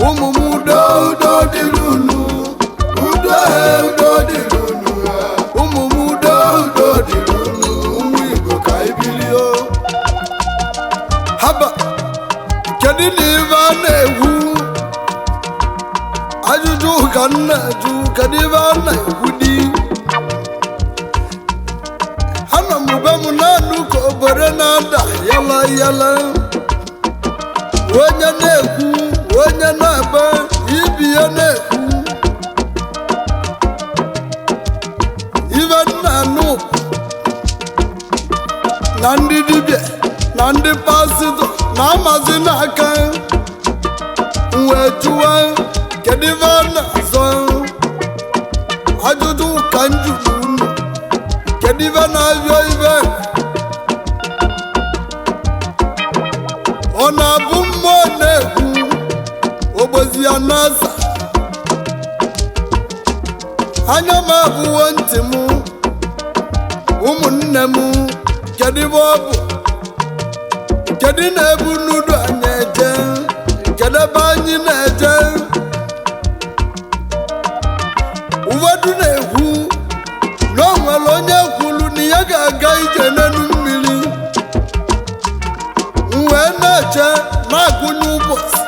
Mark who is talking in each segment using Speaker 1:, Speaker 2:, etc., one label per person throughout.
Speaker 1: umudo udo dilunu udo dilunu umudo udo dilunu umigo kaibilio haba kedini vane hu ajuju kanna ju kadivana hudi hana mubamu nanu ko borenada yala yala wonya neku wonya naba ibiya neku even nanu nandi dibye nandi pasito namazina kan wetuwa kedivana so ajudu kanju kedivana yoive ona bummo neku obozi anasa anya mabu wantimu umunnemu kedibobu kedina ebu nudu anyeje kedebanyi neje uwadu nehu n'onwere onye kwulu na ya ga-aga ije n'elu mmiri wee na-eche na-agụnye ụbọchị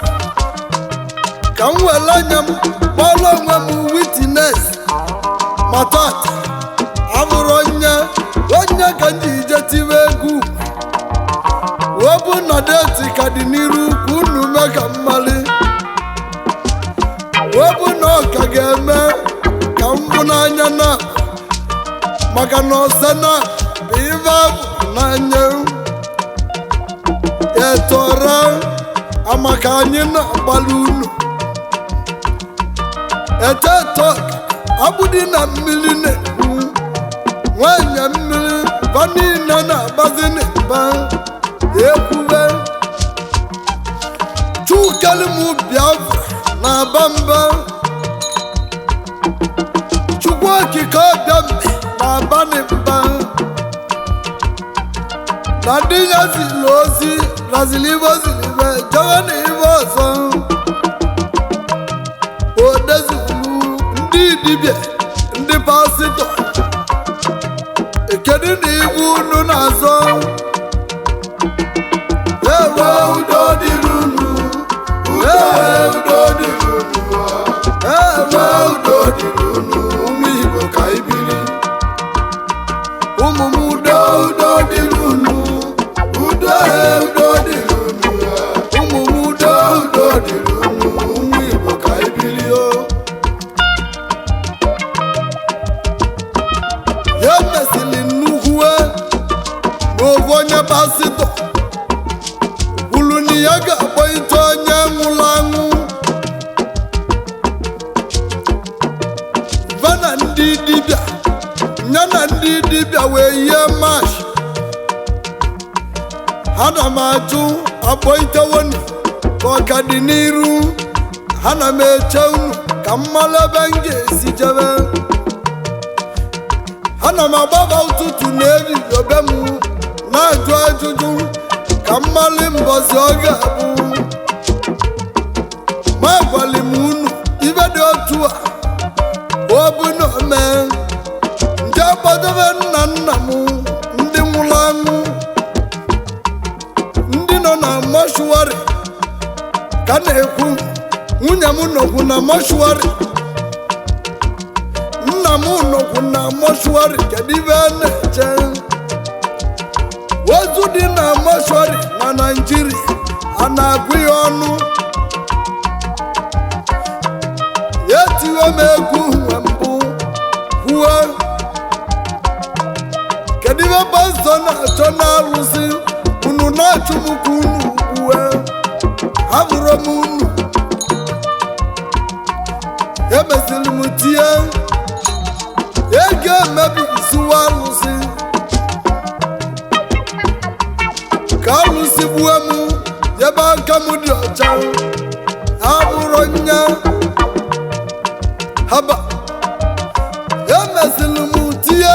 Speaker 1: ka m were anya m kpọrọ onwe m witines ma tata abụrụ onye ka m ji ije tiwe egwu wee bụ na deti ka dị n'iru ka unu mee ka mmali wee bụ na ọ ka ga-eme ka m bụ n'anya na maka na ọsọ na bụ ife abụ n'anya etọrọ amaka anyị na-agbalị unu etetọ abụdị na mmiri na-ekwu nwanyị mmiri ba niile na-agbazi n'ịba ekwube chukelimu Biafra na-aba mba chukwu okike ọbịa na-aba n'ịba na ndị ya ziri ozi razilibe zilibe jewe na ibe ọzọ odezulu ndị dibịa ndị pasịtọ kedu na ibu unu na-azọ ewe udo dịrunu udo dịrunu ewe udo dịrunu ụmụ Igbo ka ibiri ụmụ m udo dịrunu udo dịrunu ụmụ m udo dịrunu ụmụ Igbo ka ibiri o ya mesịrị nnukwu n'ofu onye pasịtọ kwuru na ya ga-akpọ ite onye nwụrụ anwụ vana ndị dibịa ya na ndị dibịa wee yie mash ana m ajụ akpọ itewonu ka ọ ka dị n'iru ana m eche unu ka m mara ebe m ga-esi jebe ana m agbaba ụtụtụ na ehihie obe m na-ajụ ajụjụ ka m mara mbọsị ọ ga-abụ ma gwali m unu ibe dị otu a ọ bụ na o mee nje gbadobe nna nna m ndị nwụrụ anwụ ndị nọ na mọshụwarị ka na-ekwu nwunye m nọkwu na mọshụwarị nna m nọkwu na mọshụwarị kedu ibe a na-eche ozu dị na mọshụwarị na Naịjirịa a na-agụ ya ọnụ ya tiwe m egwu nwe mbụ kwuo kedu ibe pastọ na-achọ na-arụsị unu na-achụ m ka unu kwuo abụrụ m unu emesịrị m tie ego emebi isiwa arụsị ka arụsị gbuo m ebe aka m dị ọcha abụrụ nya haba emesịrị m tie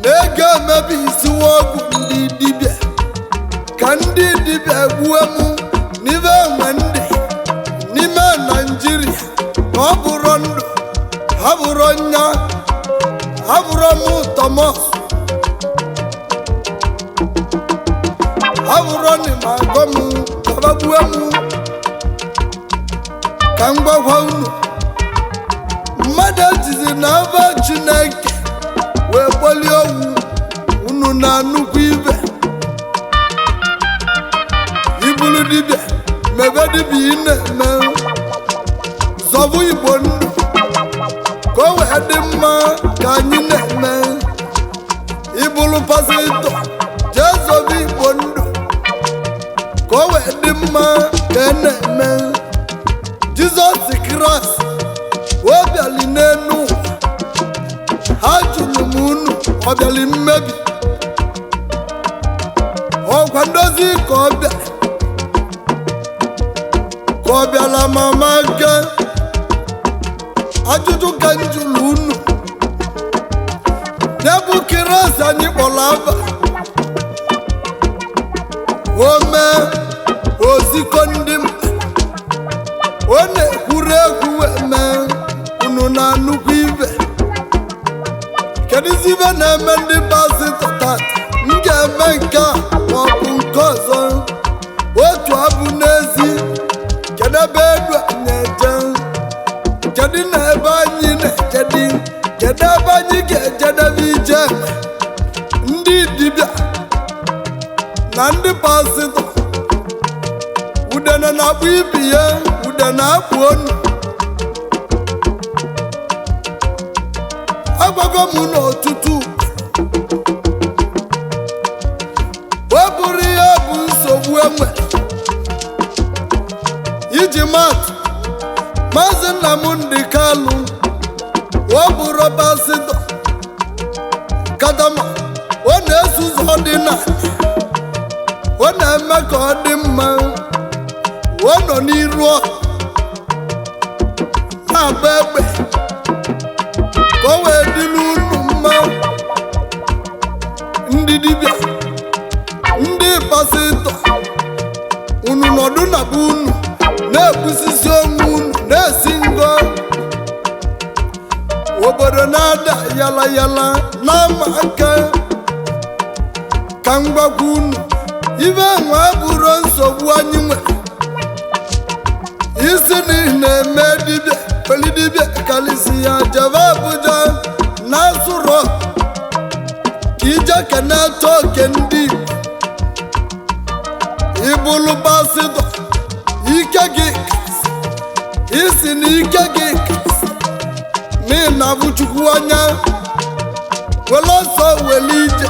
Speaker 1: na ego emebi isiwa ọgwụ ndị dibịa ka ndị dibịa gbuo m n'ibe enwe ndị abụrụ nya abụrụ m Thomas abụrụ n'ime agọ m kabagbuo m ka m gwagwa unu mmadụ ejizi na ebe Chineke wee kpolie owu unu na nnukwu ibe ibulu dibịa mebe dibịa ị na-eme zọbụ Igbo ndụ ka o wee dị mma ka anyị na-eme ibulu pasịtọ jee zọbụ Igbo ndụ ka o wee dị mma ka e na-eme Jizọs Kraịst o bịali n'enu ha jụrụ m unu ọ bịali mmebi ọkwa ndozi ka ọ bịa ka ọ bịala mama ge ajụjụ ka m jụrụ unu n'ebu Kraịst anyị kpọrọ aba o mee oziko ndị mba ọ na-ekwuru egwu eme unu na nnukwu ibe kedụzi ibe na-eme ndị pasịtọ tata m ga-eme nke a maọbụ nke ọzọ otu abụ n'ezi kedu ebe edu na-eje kedu na ebe anyị na-ejedi kedu ebe anyị ga-ejedebe ije ndị dibịa na ndị pasịtọ udene na-akpụ ibi ya udene na-akpụ onu agwago m n'ọtụtụ o bụrụ ihe bụ nsogbu enwe iji matụ Maazị Nnamdi Kanu o bụrụ pasịtọ kadama ọ na-eso ụzọ ọdịnala ọ na-eme ka ọ dị mma ọ nọ n'iru na-agba egbe ka o wee dịrị unu mma ndị dibịa ndị pasịtọ unu nọdụ na be unu na-ekwusisi onwe unu na-esi ngo obodo na-ada yala yala na-ama aka ka m gwagwa unu ibe nwe bụrụ nsogbu anyị nwere isi n'ihi na-eme dibịa kweli dibịa kalisi ya jebe Abuja na Aso Rock ka ije kene oke ndị Igbo ibulu pasịtọ ike gị isi na ike gị n'ihi na bụ Chukwu anya wele ọsọ wele ije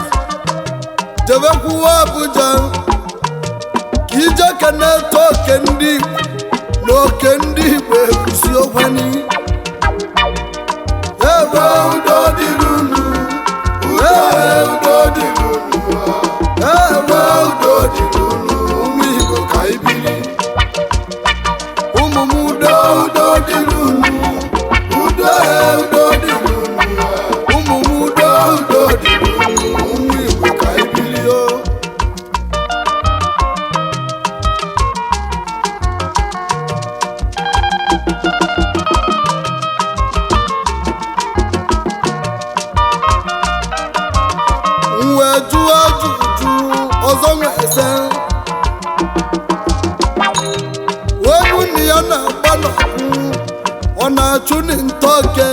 Speaker 1: jebekwuwa Abuja ka ije kene oke ndị Igbo na oke ndị Igbo ekwusi okwani ebe udo dịrị unu udo dịrị unu ebe udo dịrị unu ụmụ Igbo ka ibili ụmụ m udo dịrị unu udo dịrị unu ụmụ m udo dịrị unu ụmụ Igbo ka ibili o jụọ ajụjụ ọzọ nwese onye nne ya na-agba n'ọkụ ọ na-achụ n'ntoke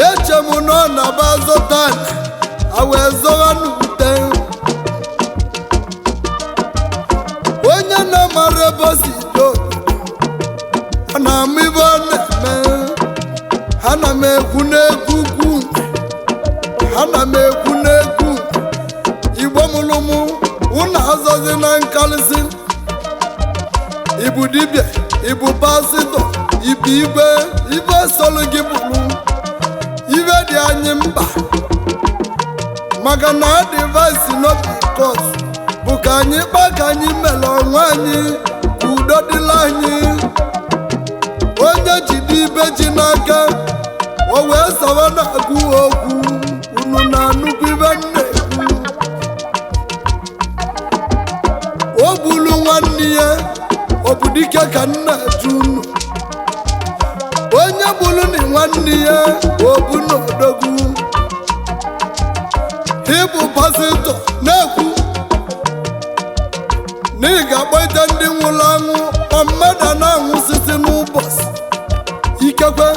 Speaker 1: eche m na ọ na-aba zụta wee zọwa n'ute onye na-amara ebe o si do ọ na-ama ibe ọ na-eme ha na m ekwu n'egwu ugwu ana m ekwu n'egwu Igbo mụlụmụ unu azọzi na nkalịsị ibu dibịa ibu pasịtọ ibu igwe ibe solu gị bụrụ ibe dị anyị mkpa maka na adịvaịsị n'obi kọs bụ ka anyị kpaa ka anyị mere onwe anyị ka udo dịla anyị onye jide ibe ji n'aka o wee sawa na-agụ okwu unu na nnukwu ibe na-ekwu o bulu nwanne ya ọ bụ dike ka nna ajụ unu onye bụrụ na nwanne ya obu n'odogwu ịbụ pasịtọ na-ekwu na ị ga-akpọite ndị nwụrụ anwụ ma mmadụ na-anwụ site n'ụbọchị ikekwe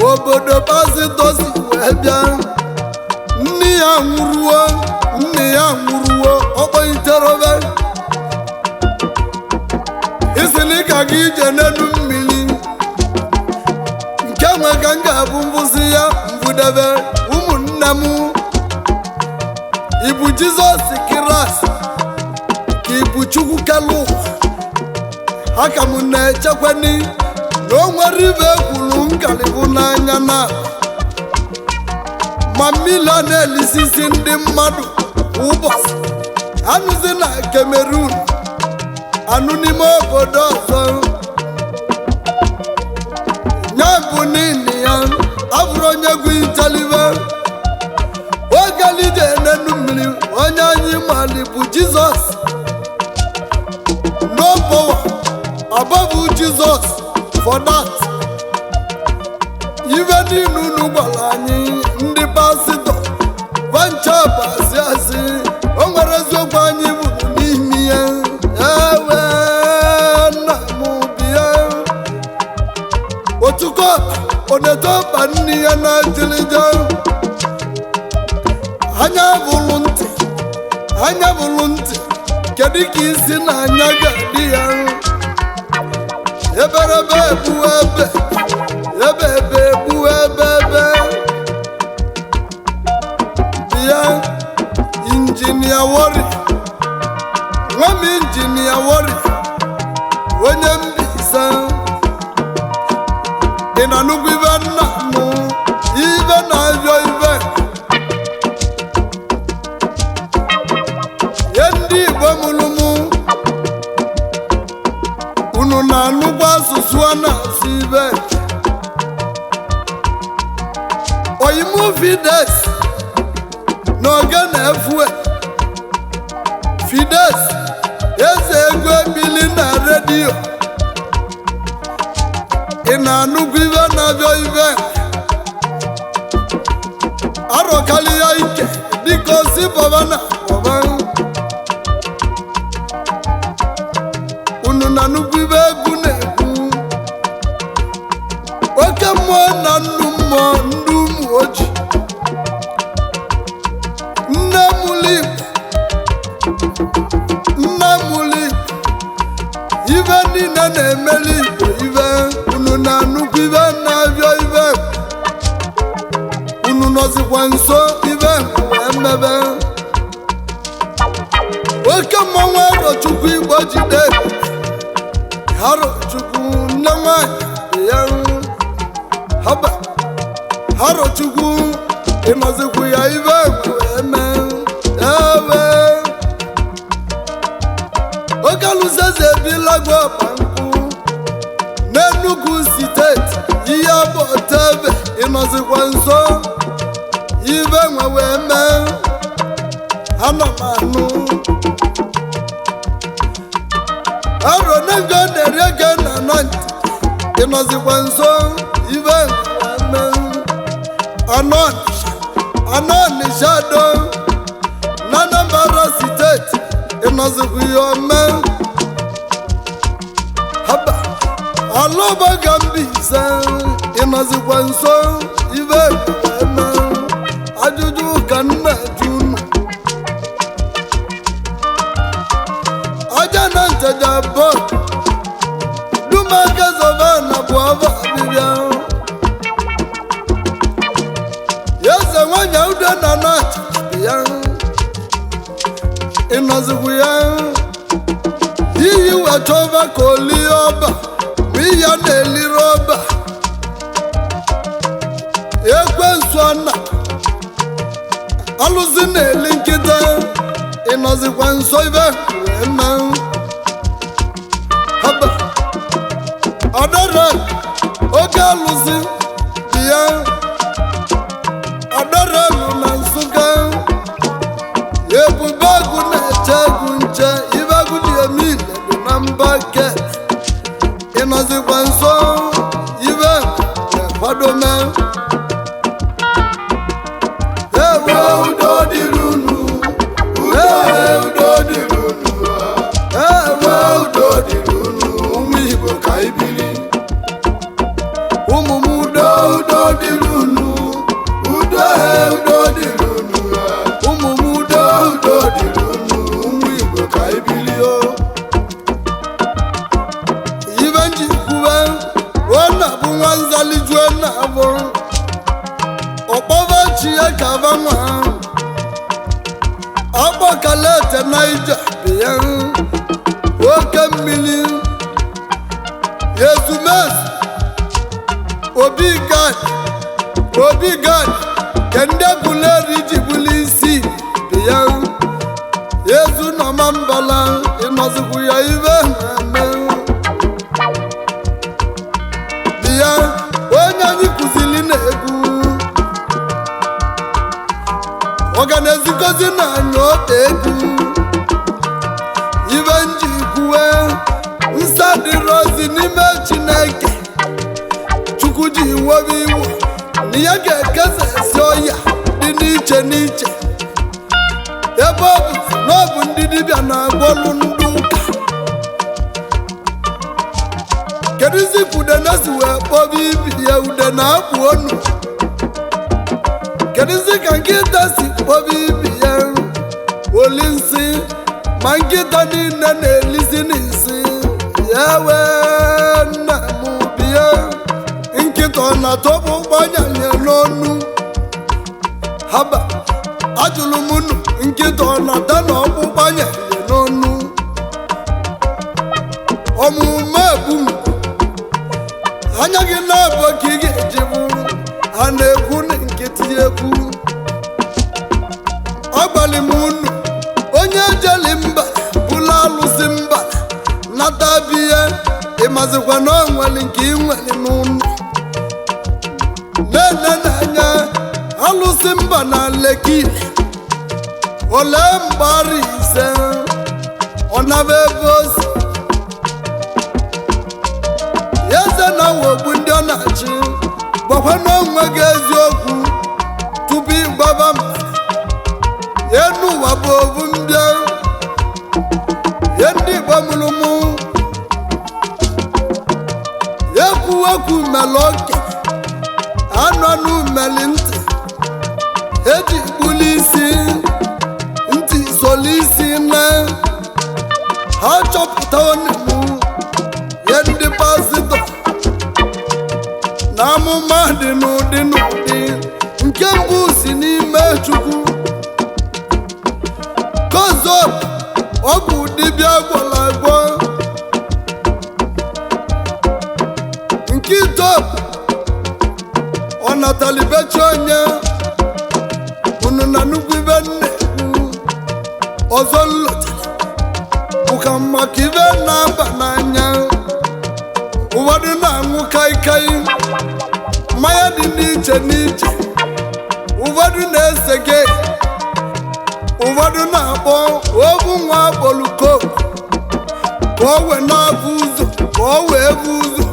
Speaker 1: obodo pasịtọ si wee bịa nne ya nwụruo ọkpọiterobe isi na ịka gị ije n'elu mmiri nke nwe ka m ga-abụ mbụzi ya mbudebe ụmụnne m ibu Jizọs Kraịst ka ibu Chukwu kelu ụwa aka m na-echekwani na o nwere ibe ekwuru nkalịbụ n'anya na ma mmiri a na-elisisi ndị mmadụ ụbọchị anụzi na Cameroon anụ n'ime obodo ọzọ ya bụ n'ihi ya abụrụ onye gwu italibe ogelije n'elu mmiri onye anyị mali bụ Jizọs no power above Jesus for that ibe niile unu gwara anyị ndị pasịtọ vancha basiasị o nwere eziokwu anyị bụrụ n'ime ya ewe nna m bịa otuko onetoba nne ya na jilija anya bụrụ ntị kedu ka isi na anya ga-adị ya eberebe ebu ebe bịa injinia wori nwa m injinia wori onye Mbaise ị na nnukwu ibe nna m ibe na-abịa ibe ye ndị Igbo mụrụ m unu na-anụkwa asụsụ a na-asụ ibe oyimu Fides n'oge na-efue Fides eze ego ebili na redio ị na-anụkwa ibe na-abịa ibe arọkali ya ike dịka osi baba na baba unu na-anụkwa ibe egwu na-egwu oke mmụọ na nnu mmụọ ndị ụmụ ojii nne mụlụ Igbo ibe niile na-emeli Igbo ibe unu na-anụkwa ibe na-abịa ibe unu nọzikwa nso ibe wee mebe oke mmọnwụ Arochukwu Igbo jide Arochukwu nne nwanyị ya haba Arochukwu ịnọzikwu ya ibe wee mee ewe oke alụseze ebilagwa ọkpankụ n'Enugu steeti ihe bụ Otebe ịnọzikwa nso ibe nwe wee mee ana m anụ aronego na-eriege na ntị ịnọzikwa nso ibe wee mee Ọnịsha do na Anambra steeti ịnọzikwa ihe ome haba Alụbaga Mbaise ịnọzikwa nso ibe eme ajụjụ ka nna jụ unu aja na nteja bụ Dumaka Savana bụ aba abịbịa eze nwanyị ude na nacha ya ịnọzikwa ya iyi wetova ka oli ọba ma iya na-eliri ọba ekwensu ana alụzi na-eli nkịta ịnọzikwa nso ibe wee mee haba ọdara oge alụzi dị ya ọdara lụ na Nsụka ebube agụ na-eche egwu nche ibe agụ dị eme ile dị na Mbake ịnọzikwa nso ibe ibili ụmụ m udo udo dịrị unu udo udo dịrị unu ụmụ m udo udo dịrị unu ụmụ Igbo ka ibili o ibe njikwube ọ na-abụ nwa nzaliju na-abụ ọkpọba chi ya ka ba nwa Abakalete Naija bịa oke mmiri Yezumezu Obi Gad kende buleri ji buli isi bịa Yezu nọ ma mbala ịnọzikwu ya ibe na-eme bịa onye anyị kụzili na-egwu ọganezikozi na anya ote egwu ibe njikwuwe nsa dịrị ozi n'ime Chineke Chukwu ji nwobe iwu na ya ga-ekesasi ọya dị n'iche n'iche ebe ọ bụ na ọ bụ ndị dibịa na-agwọlụ ndị ụka kedụzi ka udene si wee kpọba ibi ya udene akpụ onu kedụzi ka nkịta si kpọba ibi ya oli nsị ma nkịta niile na-elizi n'isi ya wee nna m bịa nkịta ọ na-atọpụ gbanyanye n'ọnụ haba ajụrụ m unu nkịta ọ na-ata na ọkpụ gbanyanye n'ọnụ ọmụme ebu m anya gị na-abụ ka ị ga-eji bụ ha na-ekwu na nkịtị ekwu agbalị m unu onye jeli mba bụla alụsị mba nata biya ịmazikwa na ọ nwere nke ị nwere n'ụlọ nene n'anya alụsị mba na Lekki ole mgbari ise ọ naba ebe ozi ya eze na wogbu ndị ọ na-achị gwakwa n'onwe gị eziokwu tupu ịgbaba mba ya n'ụwa bụ ovu mbịa ya ndị Igbo mụrụ mụ ya kwuwekwu mele oke anụ meli ntị eji kpuli isi ntị soli isi na ha chọpụta onye mụ ya ndị pastọ na amụma dị n'ụdị n'ụdị nke mbụ si n'ime Chukwu kozop ọ bụ dibịa gwọrọ agwọ nke itop ọ natalibechi onye unu na nnukwu ibe nna-ekwu ọzọ nlọtara ụka maka ibe na-aba n'anya ụfọdụ na-aṅụ kaikai mmanya dị n'iche n'iche ụfọdụ na-ese gị ụfọdụ na-akpọ obu nwa boluko ka o wee na-abụ ụzọ ka o wee bụ ụzọ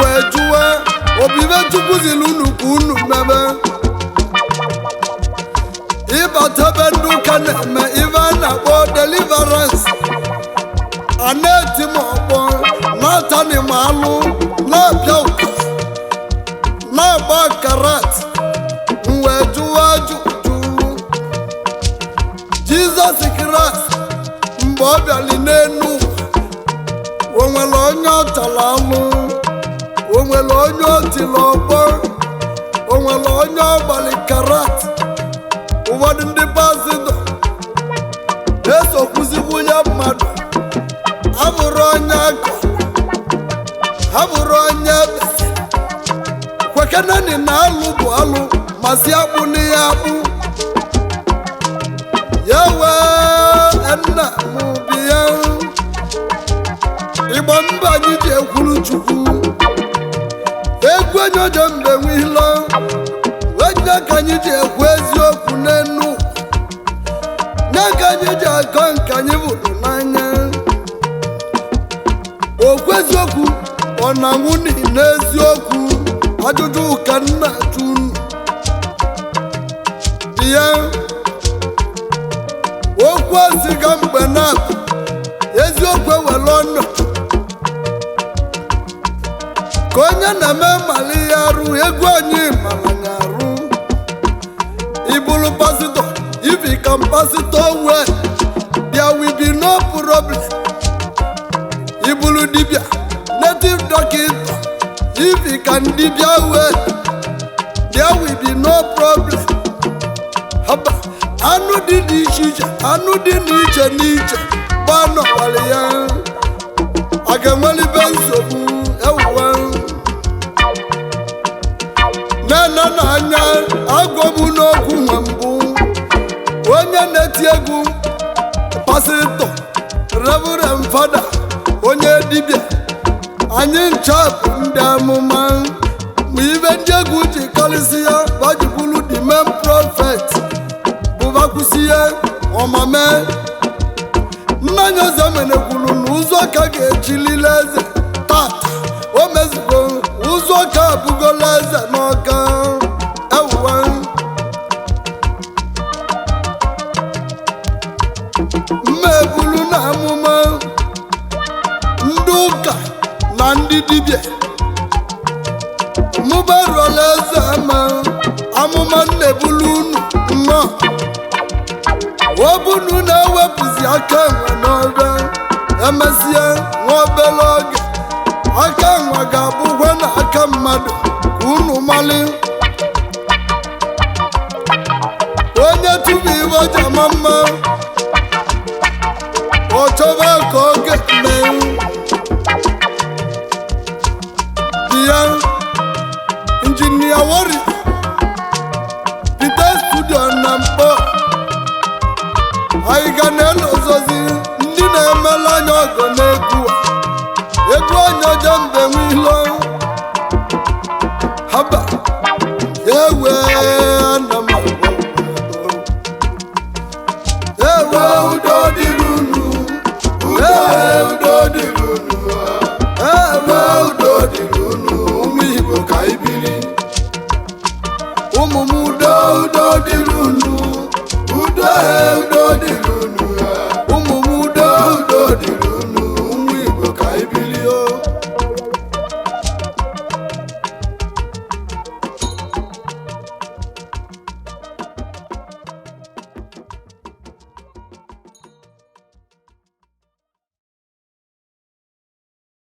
Speaker 1: wee jụwa obibe Chukwu ziri unu ka unu mebe ịbatebe ndị ụka na-eme ibe a na-akpọ deliverance a na-eti m ọkpọ na-atani m alụ na-apịa ụka na-agba karat wee jụwa ajụjụ Jizọs Kraịst mgbe ọ bịali n'enu o nwere onye ọ tara alụ o nwere onye o tiri ọgbọ o nwere onye ọ gbalị karat ụfọdụ ndị pastọ na-esokwuzikwu ya mmadụ abụrụ onye akọ abụrụ onye ebe kwekenani na alụ bụ alụ masị akpụ n'ihe akpụ ya wee nna m bịa Igbo mba anyị ji ekwuru Chukwu egwu onye ojo mgbe nwilo wenye ka anyị ji ekwu eziokwu n'enu nye ka anyị ji akọ nke anyị bụrụ n'anya okwu eziokwu ọ na-anwụ n'eziokwu ajụjụ ka nna ajụ unu ya okwu asịga mgbe na-abụ eziokwu ewere ọnọdụ onye na-eme mali ya arụ egwu anyị mara arụ ibulu pasito if you can pasito well there will be no problem ibulu dibia native doctor if you can dibia well there will be no problem haba anu dị n'iche anu dị n'iche gbanu wale ya agamali bensobu ewa nana n'anya agwọbụ n'okwu nwe mbụ onye na-eti egwu pasịtọ reverend fada onye dibịa anyị nchapụ ndị amụma ma ibe ndị egwu ji karịsị ya gbajibulu the main prophet bụbakwụsị ya ọmame mmanya zemene kwuru na ụzọ ka ga-echilile eze tata o mezugo ụzọ ka abụgola eze n'ọka ewuwe mma ebulu na amụma ndị ụka na ndị dibịa mụbaruola eze ama amụma na-ebulu unu nnọọ obunu na-ewepụzi aka enwe n'ọbịa emesịa nwa obere oge aka enwe ga-abụkwa na aka mmadụ ka unu mali onye tupu iwe jama mma ọ chọba ka oge mee bịa injinia wori pite studio na mkpọ anyị ga na-ele ozozi ndị na-emela anya ọgọ n'egwu egwu anya ọjọọ mbe nwilo haba ewe na m ewe udo dịrị unu udo dịrị unu ewe udo dịrị unu ụmụ Igbo ka ibili ụmụ m udo dịrị unu udo dịrị